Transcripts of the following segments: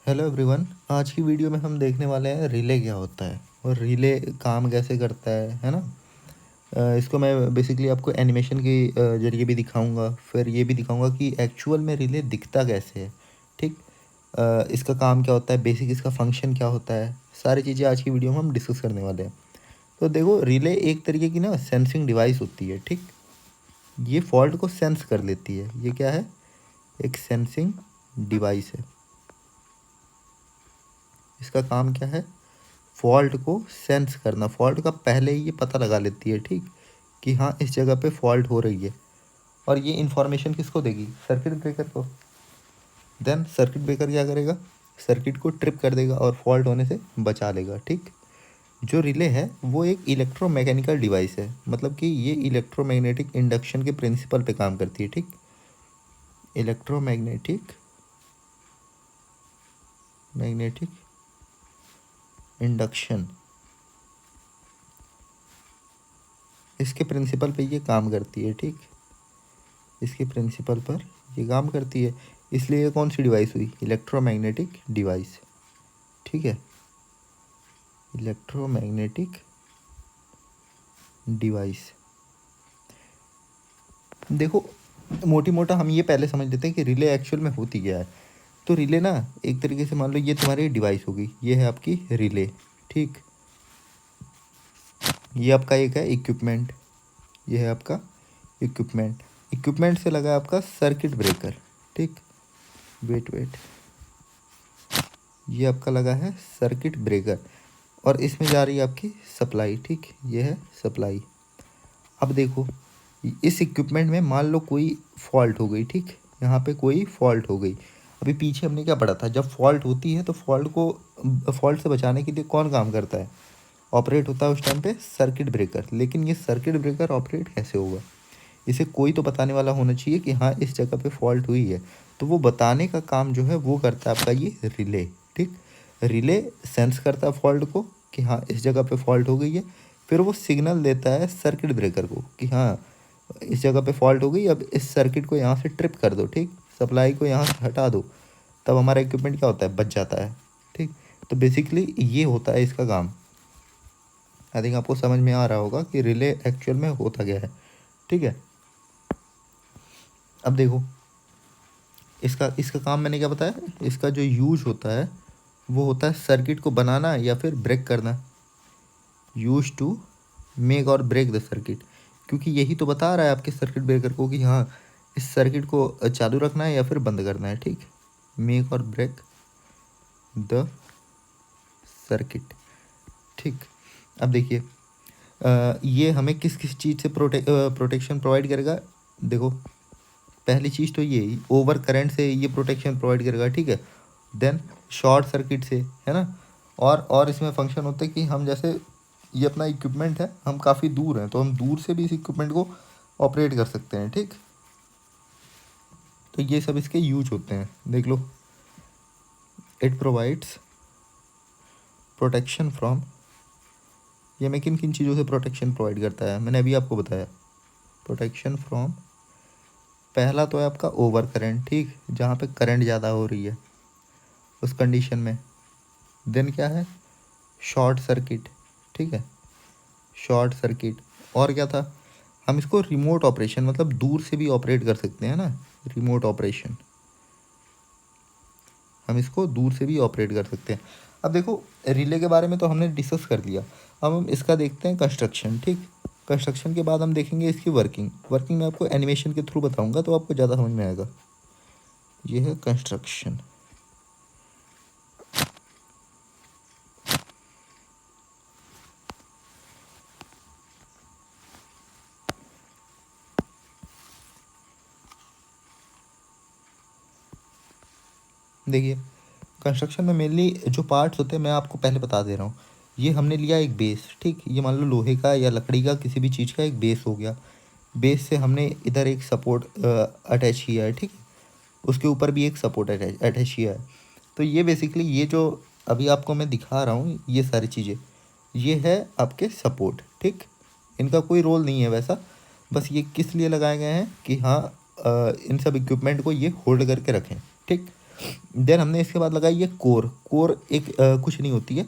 Hello everyone. आज की video में हम देखने वाले हैं रिले क्या होता है और रिले काम कैसे करता है ना। इसको मैं बेसिकली आपको एनिमेशन के जरिए भी दिखाऊंगा, फिर ये भी दिखाऊंगा कि एक्चुअल में रिले दिखता कैसे है। ठीक। इसका काम क्या होता है, बेसिक इसका फंक्शन क्या होता है, सारी चीज़ें आज की वीडियो में हम डिस्कस करने वाले हैं। तो देखो, रिले एक तरीके की ना सेंसिंग डिवाइस होती है। ठीक। ये फॉल्ट को सेंस कर लेती है। ये क्या है? एक सेंसिंग डिवाइस है। इसका काम क्या है? फॉल्ट को सेंस करना। फॉल्ट का पहले ही ये पता लगा लेती है, ठीक, कि हाँ इस जगह पे फॉल्ट हो रही है। और ये इन्फॉर्मेशन किसको देगी? सर्किट ब्रेकर को। देन सर्किट ब्रेकर क्या करेगा? सर्किट को ट्रिप कर देगा और फॉल्ट होने से बचा लेगा। ठीक। जो रिले है वो एक इलेक्ट्रोमैकेनिकल डिवाइस है, मतलब कि ये इलेक्ट्रोमैग्नेटिक इंडक्शन के प्रिंसिपल पे काम करती है। ठीक। इलेक्ट्रोमैग्नेटिक मैग्नेटिक इंडक्शन, इसके प्रिंसिपल पे ये काम करती है। ठीक। इसके प्रिंसिपल पर ये काम करती है, इसलिए ये कौन सी डिवाइस हुई? Electromagnetic device. ठीक है, इलेक्ट्रोमैग्नेटिक डिवाइस। देखो, मोटी मोटा हम ये पहले समझ लेते हैं कि रिले एक्चुअल में होती क्या है। तो रिले ना, एक तरीके से मान लो ये तुम्हारी डिवाइस होगी, ये है आपकी रिले। ठीक। ये आपका एक है इक्विपमेंट, ये है आपका इक्विपमेंट। इक्विपमेंट से लगा है आपका सर्किट ब्रेकर। ठीक। वेट वेट, ये आपका लगा है सर्किट ब्रेकर और इसमें जा रही है आपकी सप्लाई। ठीक। ये है सप्लाई। अब देखो, इस इक्विपमेंट में मान लो कोई फॉल्ट हो गई। ठीक। यहाँ पे कोई फॉल्ट हो गई। अभी पीछे हमने क्या पढ़ा था? जब फॉल्ट होती है तो फॉल्ट से बचाने के लिए कौन काम करता है? ऑपरेट होता है उस टाइम पे सर्किट ब्रेकर। लेकिन ये सर्किट ब्रेकर ऑपरेट कैसे होगा? इसे कोई तो बताने वाला होना चाहिए कि हाँ इस जगह पे फॉल्ट हुई है। तो वो बताने का काम जो है वो करता है आपका ये रिले। ठीक। रिले सेंस करता है फॉल्ट को कि हाँ इस जगह पे फॉल्ट हो गई है। फिर वो सिग्नल देता है सर्किट ब्रेकर को कि हाँ इस जगह पे फॉल्ट हो गई, अब इस सर्किट को यहाँ से ट्रिप कर दो। ठीक। सप्लाई को यहाँ से हटा दो। तब हमारा इक्विपमेंट क्या होता है? बच जाता है। ठीक। तो बेसिकली ये होता है इसका काम। आई थिंक आपको समझ में आ रहा होगा कि रिले एक्चुअल में होता क्या है। ठीक है। अब देखो, इसका इसका काम मैंने क्या बताया? इसका जो यूज होता है वो होता है सर्किट को बनाना या फिर ब्रेक करना। यूज टू मेक और ब्रेक द सर्किट। क्योंकि यही तो बता रहा है आपके सर्किट ब्रेकर को कि हाँ इस सर्किट को चालू रखना है या फिर बंद करना है। ठीक। मेक और ब्रेक द सर्किट। ठीक। अब देखिए, ये हमें किस किस चीज़ से प्रोटेक्शन प्रोवाइड करेगा? देखो, पहली चीज़ तो ये ओवर करंट से ये प्रोटेक्शन प्रोवाइड करेगा। ठीक है। देन शॉर्ट सर्किट से, है ना। और इसमें फंक्शन होता है कि हम जैसे ये अपना इक्विपमेंट है, हम काफ़ी दूर हैं तो हम दूर से भी इस इक्विपमेंट को ऑपरेट कर सकते हैं। ठीक। तो ये सब इसके यूज होते हैं, देख लो। इट प्रोवाइड्स प्रोटेक्शन फ्रॉम, ये हमें किन किन चीज़ों से प्रोटेक्शन प्रोवाइड करता है? मैंने अभी आपको बताया। प्रोटेक्शन फ्रॉम, पहला तो है आपका ओवर करंट। ठीक। जहाँ पे करंट ज़्यादा हो रही है उस कंडीशन में। देन क्या है? Short circuit. ठीक है, शॉर्ट सर्किट। और क्या था? हम इसको रिमोट ऑपरेशन, मतलब दूर से भी ऑपरेट कर सकते हैं ना। रिमोट ऑपरेशन, हम इसको दूर से भी ऑपरेट कर सकते हैं। अब देखो, रिले के बारे में तो हमने डिस्कस कर लिया। अब हम इसका देखते हैं कंस्ट्रक्शन। ठीक। कंस्ट्रक्शन के बाद हम देखेंगे इसकी वर्किंग। वर्किंग मैं आपको एनिमेशन के थ्रू बताऊंगा तो आपको ज़्यादा समझ में आएगा। ये है कंस्ट्रक्शन। देखिए, कंस्ट्रक्शन में मेनली जो पार्ट्स होते हैं मैं आपको पहले बता दे रहा हूँ। ये हमने लिया एक बेस। ठीक। ये मान लो लोहे का या लकड़ी का किसी भी चीज़ का एक बेस हो गया। बेस से हमने इधर एक सपोर्ट अटैच किया है। ठीक। उसके ऊपर भी एक सपोर्ट अटैच किया है। तो ये बेसिकली ये जो अभी आपको मैं दिखा रहा हूँ ये सारी चीज़ें, ये है आपके सपोर्ट। ठीक। इनका कोई रोल नहीं है वैसा, बस ये किस लिए लगाए गए हैं कि हाँ इन सब इक्विपमेंट को ये होल्ड करके रखें। ठीक। देन हमने इसके बाद लगाई ये कोर। कोर एक कुछ नहीं होती है,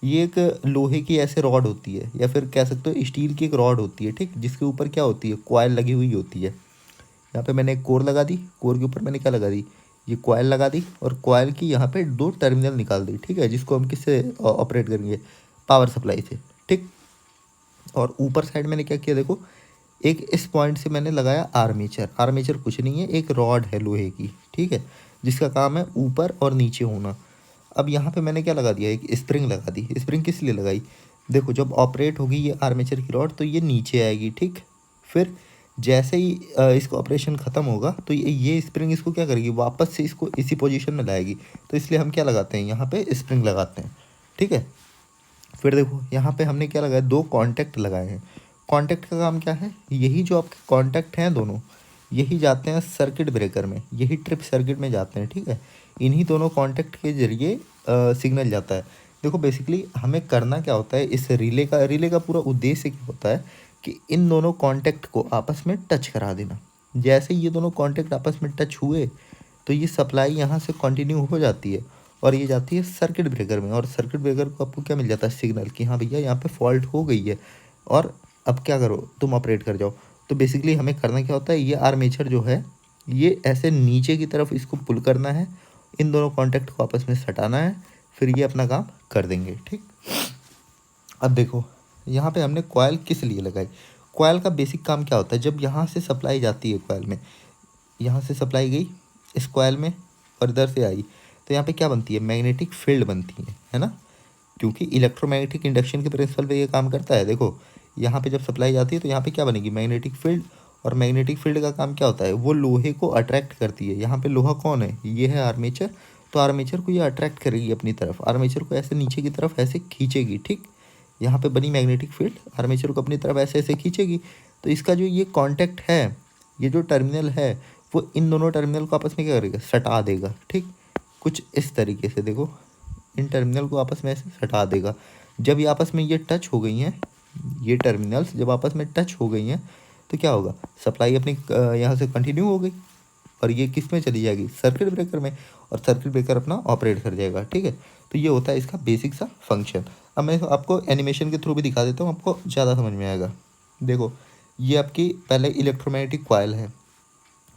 ये एक लोहे की ऐसे रॉड होती है, या फिर कह सकते हो स्टील की एक रॉड होती है, ठीक, जिसके ऊपर क्या होती है, कॉइल लगी हुई होती है। यहाँ पे मैंने एक कोर लगा दी, कोर के ऊपर मैंने क्या लगा दी, ये कॉइल लगा दी, और कॉइल की यहाँ पे 2 टर्मिनल निकाल दी, ठीक है, जिसको हम किससे ऑपरेट करेंगे, पावर सप्लाई से, ठीक। और ऊपर साइड मैंने क्या किया, देखो एक इस पॉइंट से मैंने लगाया आर्मेचर। आर्मेचर कुछ नहीं है, एक रॉड है लोहे की, ठीक है, जिसका काम है ऊपर और नीचे होना। अब यहाँ पे मैंने क्या लगा दिया, एक स्प्रिंग लगा दी। स्प्रिंग किस लिए लगाई, देखो जब ऑपरेट होगी ये आर्मेचर की रॉड तो ये नीचे आएगी, ठीक। फिर जैसे ही इसका ऑपरेशन ख़त्म होगा तो ये स्प्रिंग इसको क्या करेगी, वापस से इसको इसी पोजीशन में लाएगी। तो इसलिए हम क्या लगाते हैं, यहाँ पे स्प्रिंग लगाते हैं, ठीक है। फिर देखो यहाँ पे हमने क्या लगाया, 2 कॉन्टैक्ट लगाए हैं। कॉन्टैक्ट का काम क्या है, यही जो आपके कॉन्टैक्ट हैं दोनों, यही जाते हैं सर्किट ब्रेकर में, यही ट्रिप सर्किट में जाते हैं, ठीक है। इन्हीं दोनों कॉन्टैक्ट के जरिए सिग्नल जाता है। देखो बेसिकली हमें करना क्या होता है, इस रिले का पूरा उद्देश्य क्या होता है कि इन दोनों कॉन्टैक्ट को आपस में टच करा देना। जैसे ही ये दोनों कॉन्टैक्ट आपस में टच हुए तो ये सप्लाई यहाँ से कंटिन्यू हो जाती है और ये जाती है सर्किट ब्रेकर में, और सर्किट ब्रेकर को आपको क्या मिल जाता है, सिग्नल कि हाँ भैया यहाँ पे फॉल्ट हो गई है और अब क्या करो, तुम ऑपरेट कर जाओ। तो बेसिकली हमें करना क्या होता है, ये आर्मेचर जो है ये ऐसे नीचे की तरफ इसको पुल करना है, इन दोनों कॉन्टैक्ट को आपस में सटाना है, फिर ये अपना काम कर देंगे, ठीक। अब देखो यहाँ पे हमने कॉयल किस लिए लगाई। कॉयल का बेसिक काम क्या होता है, जब यहाँ से सप्लाई जाती है कॉयल में, यहाँ से सप्लाई गई इस कॉयल में और इधर से आई, तो यहाँ पे क्या बनती है, मैग्नेटिक फील्ड बनती है ना, क्योंकि इलेक्ट्रोमैग्नेटिक इंडक्शन के प्रिंसिपल पे ये काम करता है। देखो यहाँ पे जब सप्लाई जाती है तो यहाँ पे क्या बनेगी, मैग्नेटिक फील्ड। और मैग्नेटिक फील्ड का काम क्या होता है, वो लोहे को अट्रैक्ट करती है। यहाँ पे लोहा कौन है, ये है आर्मेचर, तो आर्मेचर को ये अट्रैक्ट करेगी अपनी तरफ, आर्मेचर को ऐसे नीचे की तरफ ऐसे खींचेगी, ठीक। यहाँ पे बनी मैग्नेटिक फील्ड आर्मेचर को अपनी तरफ ऐसे ऐसे खींचेगी। तो इसका जो ये कॉन्टैक्ट है, ये जो टर्मिनल है, वो इन दोनों टर्मिनल को आपस में क्या करेगा, सटा देगा, ठीक। कुछ इस तरीके से देखो, इन टर्मिनल को आपस में ऐसे सटा देगा। जब ये आपस में ये टच हो गई हैं, ये टर्मिनल्स जब आपस में टच हो गई हैं तो क्या होगा, सप्लाई अपनी यहाँ से कंटिन्यू हो गई और ये किस में चली जाएगी, सर्किट ब्रेकर में, और सर्किट ब्रेकर अपना ऑपरेट कर जाएगा, ठीक है। तो ये होता है इसका बेसिक सा फंक्शन। अब मैं आपको एनिमेशन के थ्रू भी दिखा देता हूँ, आपको ज़्यादा समझ में आएगा। देखो ये आपकी पहले इलेक्ट्रोमैग्नेटिक कॉइल है,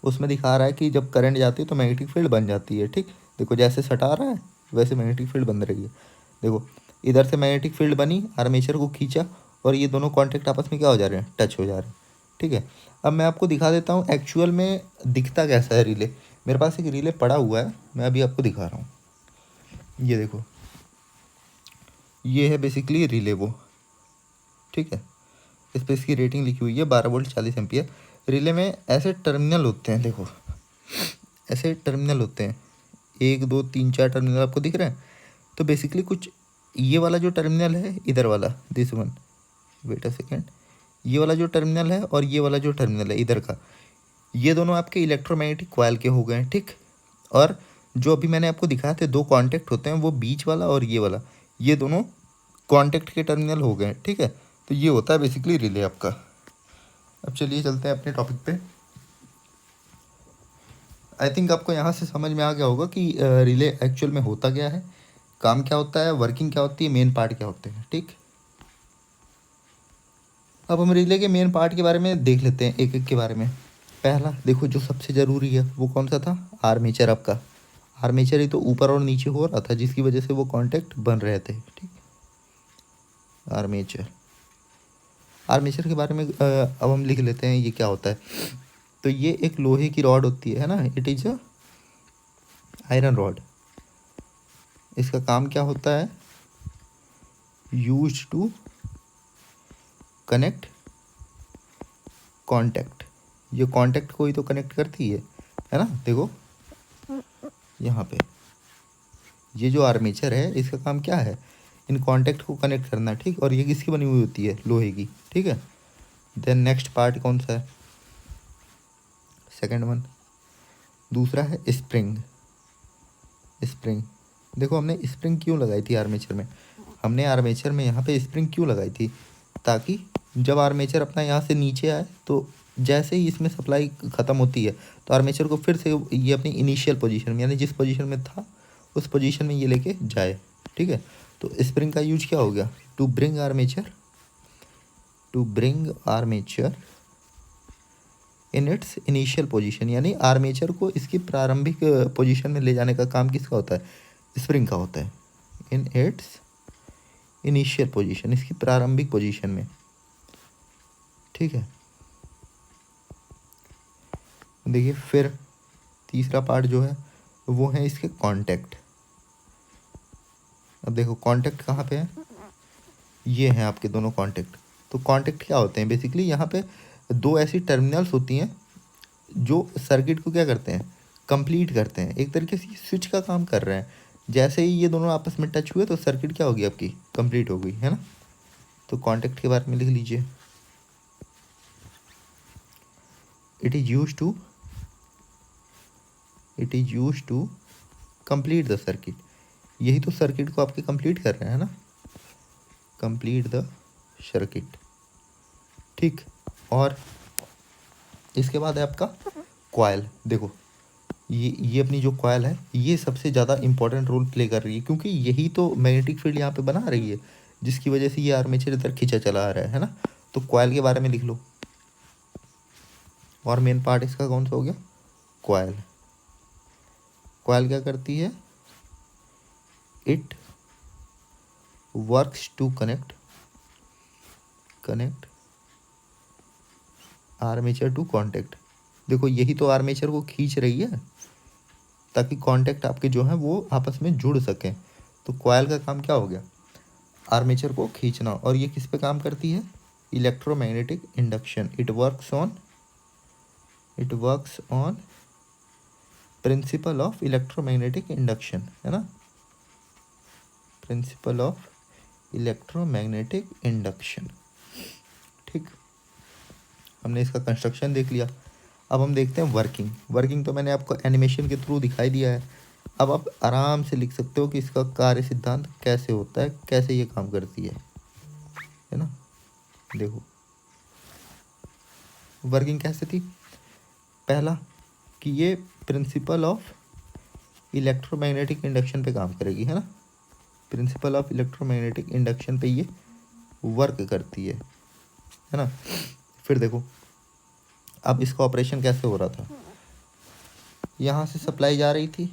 उसमें दिखा रहा है कि जब करंट जाती है तो मैग्नेटिक फील्ड बन जाती है, ठीक। देखो जैसे सटा रहा है वैसे मैग्नेटिक फील्ड बन रही है। देखो इधर से मैग्नेटिक फील्ड बनी, आर्मेचर को खींचा और ये दोनों कॉन्टैक्ट आपस में क्या हो जा रहे हैं, टच हो जा रहे हैं, ठीक है। अब मैं आपको दिखा देता हूँ एक्चुअल में दिखता कैसा है रिले। मेरे पास एक रिले पड़ा हुआ है, मैं अभी आपको दिखा रहा हूँ। ये देखो, ये है बेसिकली रिले वो, ठीक है। इस पर इसकी रेटिंग लिखी हुई है 12 वोल्ट 40 एम्पियर। रिले में ऐसे टर्मिनल होते हैं, देखो ऐसे टर्मिनल होते हैं, 1 2 3 4 टर्मिनल आपको दिख रहे हैं। तो बेसिकली कुछ ये वाला जो टर्मिनल है, इधर वाला, this one, wait a second, ये वाला जो टर्मिनल है और ये वाला जो टर्मिनल है इधर का, ये दोनों आपके इलेक्ट्रोमैग्नेटिक कॉइल के हो गए हैं, ठीक। और जो अभी मैंने आपको दिखाया थे 2 कॉन्टैक्ट होते हैं, वो बीच वाला और ये वाला, ये दोनों कॉन्टैक्ट के टर्मिनल हो गए हैं, ठीक है। तो ये होता है बेसिकली रिले आपका। अब चलिए चलते हैं अपने टॉपिक पे। आई थिंक आपको यहाँ से समझ में आ गया होगा कि रिले एक्चुअल में होता क्या है, काम क्या होता है, वर्किंग क्या होती है, मेन पार्ट क्या होते हैं, ठीक। अब हम रिले के मेन पार्ट के बारे में देख लेते हैं, एक एक के बारे में। पहला देखो जो सबसे ज़रूरी है वो कौन सा था, आर्मेचर। आपका आर्मेचर ही तो ऊपर और नीचे हो रहा था जिसकी वजह से वो कॉन्टैक्ट बन रहे थे, ठीक। आर्मेचर, आर्मेचर के बारे में अब हम लिख लेते हैं ये क्या होता है। तो ये एक लोहे की रॉड होती है ना, it is a iron rod. इसका काम क्या होता है, यूज्ड टू कनेक्ट कॉन्टैक्ट। ये कॉन्टैक्ट को ही तो कनेक्ट करती है ना। देखो यहाँ पे ये जो आर्मेचर है इसका काम क्या है, इन कॉन्टैक्ट को कनेक्ट करना, ठीक। और ये किसकी बनी हुई होती है, लोहे की, ठीक है। देन नेक्स्ट पार्ट कौन सा है, सेकंड वन, दूसरा है स्प्रिंग। स्प्रिंग, देखो हमने स्प्रिंग क्यों लगाई थी आर्मेचर में, हमने आर्मेचर में यहाँ पे स्प्रिंग क्यों लगाई थी, ताकि जब आर्मेचर अपना यहाँ से नीचे आए तो जैसे ही इसमें सप्लाई ख़त्म होती है तो आर्मेचर को फिर से ये अपनी इनिशियल पोजीशन में, यानी जिस पोजीशन में था उस पोजीशन में ये लेके जाए, ठीक है। तो स्प्रिंग का यूज क्या हो गया, to bring armature in its initial position, यानी आर्मेचर को इसकी प्रारंभिक पोजीशन में ले जाने का काम किसका होता है, स्प्रिंग का होता है। इन इट्स इनिशियल पोजीशन, इसकी प्रारंभिक पोजीशन में, ठीक है। देखिए फिर तीसरा पार्ट जो है वो है इसके कांटेक्ट। अब देखो कांटेक्ट कहाँ पे है, ये हैं आपके दोनों कांटेक्ट। तो कांटेक्ट क्या होते हैं, बेसिकली यहाँ पे दो ऐसी टर्मिनल्स होती हैं जो सर्किट को क्या करते हैं, कंप्लीट करते हैं, एक तरीके से स्विच का काम कर रहे हैं। जैसे ही ये दोनों आपस में टच हुए तो सर्किट क्या होगी आपकी, कंप्लीट हो गई, है ना। तो कांटेक्ट के बारे में लिख लीजिए, it is use to complete the circuit. यही तो सर्किट को आपके कंप्लीट कर रहे हैं ना, कंप्लीट द सर्किट, ठीक। और इसके बाद है आपका कॉयल। देखो ये अपनी जो कॉयल है ये सबसे ज़्यादा इंपॉर्टेंट रोल प्ले कर रही है, क्योंकि यही तो मैग्नेटिक फील्ड यहाँ पे बना रही है जिसकी वजह से ये आर्मेचर इधर खींचा चला आ रहा है ना। तो कॉयल के बारे में लिख लो, और मेन पार्ट इसका कौन सा हो गया, कॉयल। कॉयल क्या करती है, it works to connect armature to contact. देखो यही तो आर्मेचर को खींच रही है ताकि कॉन्टेक्ट आपके जो हैं वो आपस में जुड़ सकें। तो कॉयल का काम क्या हो गया, आर्मेचर को खींचना। और ये किस पे काम करती है, electromagnetic induction. It works on principle of electromagnetic induction, है ना, प्रिंसिपल ऑफ इलेक्ट्रोमैग्नेटिक इंडक्शन, ठीक। हमने इसका कंस्ट्रक्शन देख लिया। अब हम देखते हैं वर्किंग तो मैंने आपको एनिमेशन के थ्रू दिखाई दिया है। अब आप आराम से लिख सकते हो कि इसका कार्य सिद्धांत कैसे होता है, कैसे ये काम करती है ना। देखो वर्किंग कैसे थी, पहला कि ये प्रिंसिपल ऑफ इलेक्ट्रोमैग्नेटिक इंडक्शन पे काम करेगी, है ना। प्रिंसिपल ऑफ इलेक्ट्रोमैग्नेटिक इंडक्शन पे ये वर्क करती है ना। फिर देखो अब इसका ऑपरेशन कैसे हो रहा था, यहाँ से सप्लाई जा रही थी,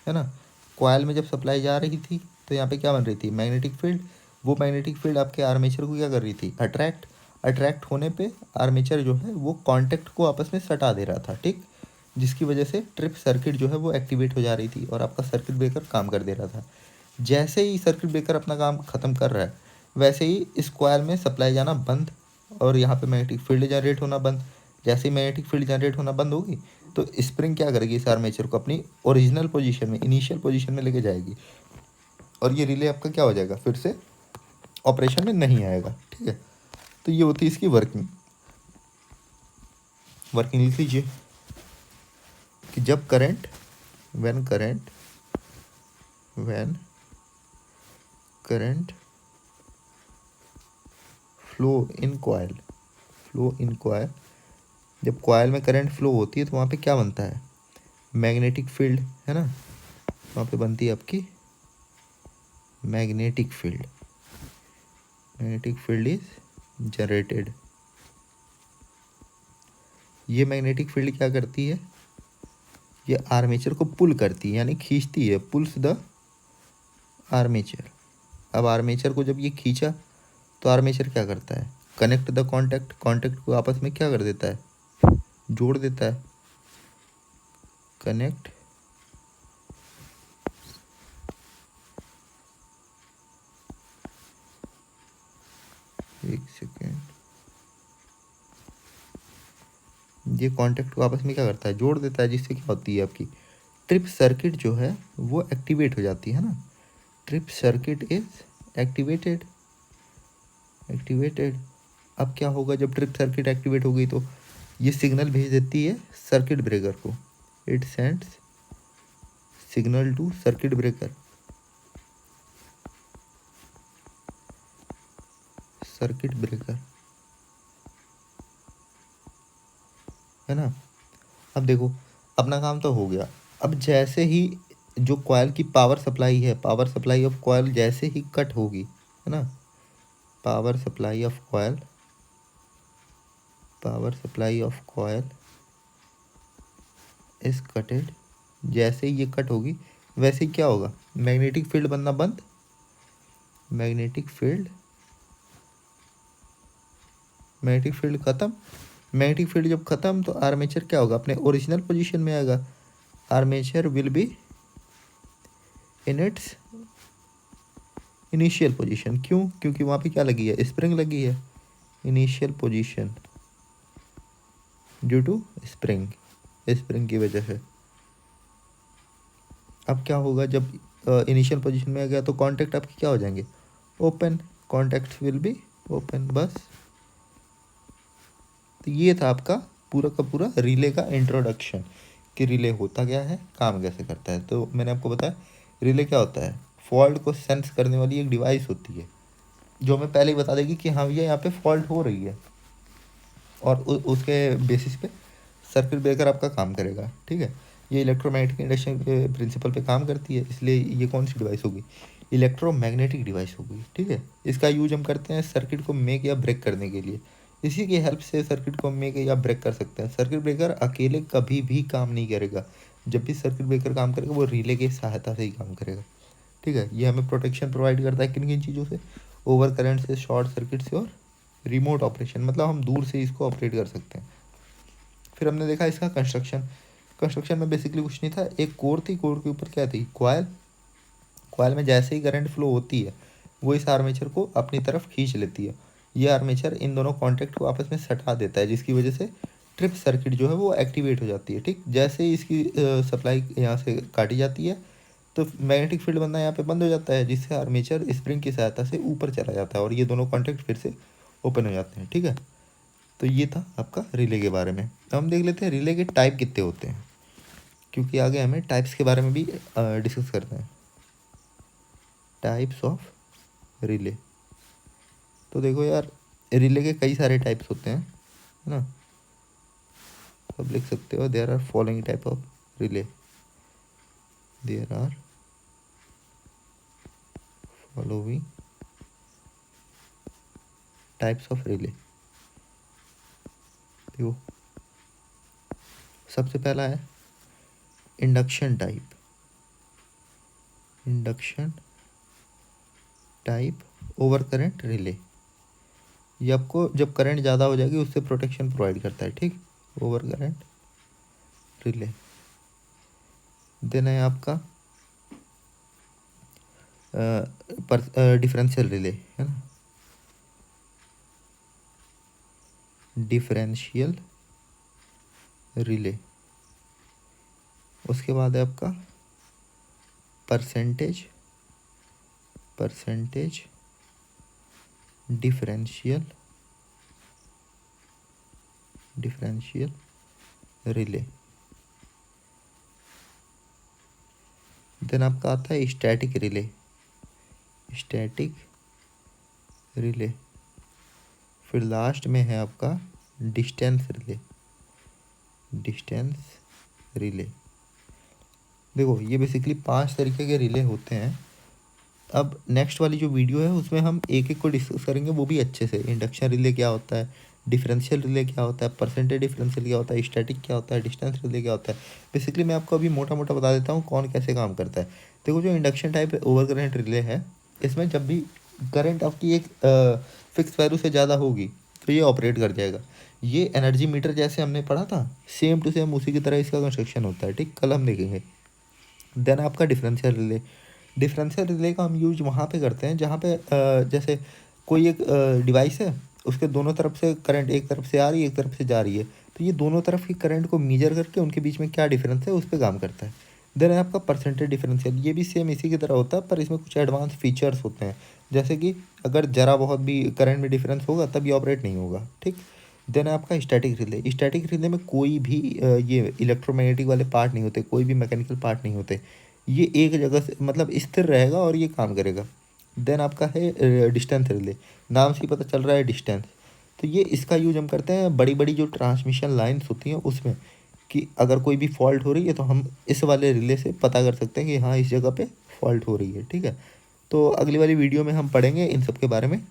है ना। कॉयल में जब सप्लाई जा रही थी तो यहाँ पे क्या बन रही थी, मैग्नेटिक फील्ड। वो मैग्नेटिक फील्ड आपके आर्मेचर को क्या कर रही थी, अट्रैक्ट होने पे आर्मेचर जो है वो कांटेक्ट को आपस में सटा दे रहा था, ठीक। जिसकी वजह से ट्रिप सर्किट जो है वो एक्टिवेट हो जा रही थी और आपका सर्किट ब्रेकर काम कर दे रहा था। जैसे ही सर्किट ब्रेकर अपना काम ख़त्म कर रहा है वैसे ही इस कॉयल में सप्लाई जाना बंद और यहाँ पे मैग्नेटिक फील्ड जनरेट होना बंद। जैसे ही मैग्नेटिक फील्ड जनरेट होना बंद होगी तो स्प्रिंग क्या करेगी, इस आर्मेचर को अपनी ओरिजिनल पोजीशन में, इनिशियल पोजीशन में लेके जाएगी और ये रिले आपका क्या हो जाएगा, फिर से ऑपरेशन में नहीं आएगा, ठीक है। तो ये होती है इसकी वर्किंग लिख लीजिए कि जब when current flow in coil, जब कॉयल में करंट फ्लो होती है तो वहाँ पे क्या बनता है, मैग्नेटिक फील्ड, है ना। वहाँ पे बनती है आपकी मैग्नेटिक फील्ड इज जनरेटेड। ये मैग्नेटिक फील्ड क्या करती है, ये आर्मेचर को पुल करती है, यानी खींचती है, पुल्स द आर्मेचर। अब आर्मेचर को जब ये खींचा तो आर्मेचर क्या करता है, कनेक्ट द कॉन्टेक्ट को आपस में क्या कर देता है, जोड़ देता है, कनेक्ट एक सेकेंड, ये कॉन्टेक्ट को आपस में क्या करता है, जोड़ देता है, जिससे क्या होती है आपकी ट्रिप सर्किट जो है वो एक्टिवेट हो जाती है ना। Trip circuit is activated. अब क्या होगा जब ट्रिप सर्किट एक्टिवेट हो गई तो ये सिग्नल भेज देती है सर्किट ब्रेकर को। It sends signal to circuit breaker. है ना। अब देखो अपना काम तो हो गया। अब जैसे ही जो कॉइल की पावर सप्लाई है, पावर सप्लाई ऑफ कॉइल जैसे ही कट होगी, है ना, power supply of coil, power supply of coil is cutted, जैसे ही ये कट होगी वैसे ही क्या होगा, मैग्नेटिक फील्ड बनना बंद, मैग्नेटिक फील्ड, मैग्नेटिक फील्ड खत्म। मैग्नेटिक फील्ड जब खत्म तो आर्मेचर क्या होगा, अपने ओरिजिनल पोजीशन में आएगा। Armature will be in its initial position. क्यों? क्योंकि वहाँ पे क्या लगी है, स्प्रिंग लगी है। Initial position due to spring, spring की वजह से। अब क्या होगा, जब इनिशियल पोजीशन में आ गया तो कॉन्टैक्ट आपके क्या हो जाएंगे, open, contact will be open. बस, तो ये था आपका पूरा का पूरा रिले का इंट्रोडक्शन कि रिले होता क्या है, काम कैसे करता है। तो मैंने आपको बताया रिले क्या होता है, फॉल्ट को सेंस करने वाली एक डिवाइस होती है जो हमें पहले ही बता देगी कि हाँ भैया यहाँ पे फॉल्ट हो रही है, और उसके बेसिस पे सर्किट ब्रेकर आपका काम करेगा। ठीक है, ये इलेक्ट्रोमैग्नेटिक इंडक्शन के प्रिंसिपल पे काम करती है, इसलिए ये कौन सी डिवाइस होगी, इलेक्ट्रोमैग्नेटिक डिवाइस होगी। ठीक है, इसका यूज हम करते हैं सर्किट को मेक या ब्रेक करने के लिए। इसी की हेल्प से सर्किट को मेक या ब्रेक कर सकते हैं। सर्किट ब्रेकर अकेले कभी भी काम नहीं करेगा, जब भी सर्किट ब्रेकर काम करेगा वो रिले की सहायता से ही काम करेगा। ठीक है, ये हमें प्रोटेक्शन प्रोवाइड करता है किन किन चीज़ों से, ओवर करंट से, शॉर्ट सर्किट से, और रिमोट ऑपरेशन, मतलब हम दूर से इसको ऑपरेट कर सकते हैं। फिर हमने देखा इसका कंस्ट्रक्शन। कंस्ट्रक्शन में बेसिकली कुछ नहीं था, एक कोर थी, कोर के ऊपर क्या थी, कॉइल। कॉइल में जैसे ही करंट फ्लो होती है वो इस आर्मेचर को अपनी तरफ खींच लेती है। ये आर्मेचर इन दोनों कॉन्टैक्ट को आपस में सटा देता है, जिसकी वजह से ट्रिप सर्किट जो है वो एक्टिवेट हो जाती है। ठीक, जैसे ही इसकी सप्लाई यहाँ से काटी जाती है तो मैग्नेटिक फील्ड बनना यहाँ पे बंद हो जाता है, जिससे आर्मेचर स्प्रिंग की सहायता से ऊपर चला जाता है और ये दोनों कॉन्टैक्ट फिर से ओपन हो जाते हैं। ठीक है, तो ये था आपका रिले के बारे में। अब हम देख लेते हैं रिले के टाइप कितने होते हैं, क्योंकि आगे हमें टाइप्स के बारे में भी डिस्कस करते हैं। टाइप्स ऑफ रिले, तो देखो यार रिले के कई सारे टाइप्स होते हैं, है ना। सब लिख सकते हो, there are following type of relay, there are following types of relay. देखो सबसे पहला है induction type, induction type over current relay. ये आपको जब करंट ज़्यादा हो जाएगी उससे प्रोटेक्शन प्रोवाइड करता है। ठीक, ओवर करंट रिले। देन है आपका डिफरेंशियल रिले, है ना, डिफरेंशियल रिले। उसके बाद है आपका percentage, percentage differential, differential relay. Then आपका आता है स्टैटिक रिले, स्टैटिक रिले। फिर लास्ट में है आपका डिस्टेंस रिले, डिस्टेंस रिले। देखो ये बेसिकली 5 तरीके के रिले होते हैं। अब नेक्स्ट वाली जो वीडियो है उसमें हम एक एक को डिस्कस करेंगे, वो भी अच्छे से। इंडक्शन रिले क्या होता है, डिफरेंशियल रिले क्या होता है, परसेंटेज डिफरेंशियल क्या होता है, स्टैटिक क्या होता है, डिस्टेंस रिले क्या होता है। बेसिकली मैं आपको अभी मोटा मोटा बता देता हूँ कौन कैसे काम करता है। देखो जो induction type over current relay है, इसमें जब भी करंट आपकी एक फिक्स वैल्यू से ज़्यादा होगी तो ये ऑपरेट कर जाएगा। ये एनर्जी मीटर जैसे हमने पढ़ा था, सेम टू सेम उसी की तरह इसका कंस्ट्रक्शन होता है। ठीक, कल हम देखेंगे। देन आपका डिफरेंशियल रिले। डिफरेंशियल रिले का हम यूज वहाँ पे करते हैं जहाँ पे जैसे कोई एक डिवाइस है, उसके दोनों तरफ से करंट, एक तरफ से आ रही है एक तरफ से जा रही है, तो ये दोनों तरफ की करंट को मेजर करके उनके बीच में क्या डिफरेंस है उस पर काम करता है। देन है आपका परसेंटेज डिफरेंशियल, ये भी सेम इसी की तरह होता है पर इसमें कुछ एडवांस फीचर्स होते हैं, जैसे कि अगर ज़रा बहुत भी करंट में डिफरेंस होगा तब ये ऑपरेट नहीं होगा। ठीक, देन है आपका स्टैटिक रिले। स्टैटिक रिले में कोई भी ये इलेक्ट्रोमैग्नेटिक वाले पार्ट नहीं होते, कोई भी मैकेनिकल पार्ट नहीं होते, ये एक जगह से मतलब स्थिर रहेगा और ये काम करेगा। देन आपका है डिस्टेंस रिले, नाम से ही पता चल रहा है डिस्टेंस। तो ये इसका यूज हम करते हैं बड़ी बड़ी जो ट्रांसमिशन लाइन्स होती हैं उसमें, कि अगर कोई भी फॉल्ट हो रही है तो हम इस वाले रिले से पता कर सकते हैं कि हाँ इस जगह पे फॉल्ट हो रही है। ठीक है, तो अगली वाली वीडियो में हम पढ़ेंगे इन सब के बारे में।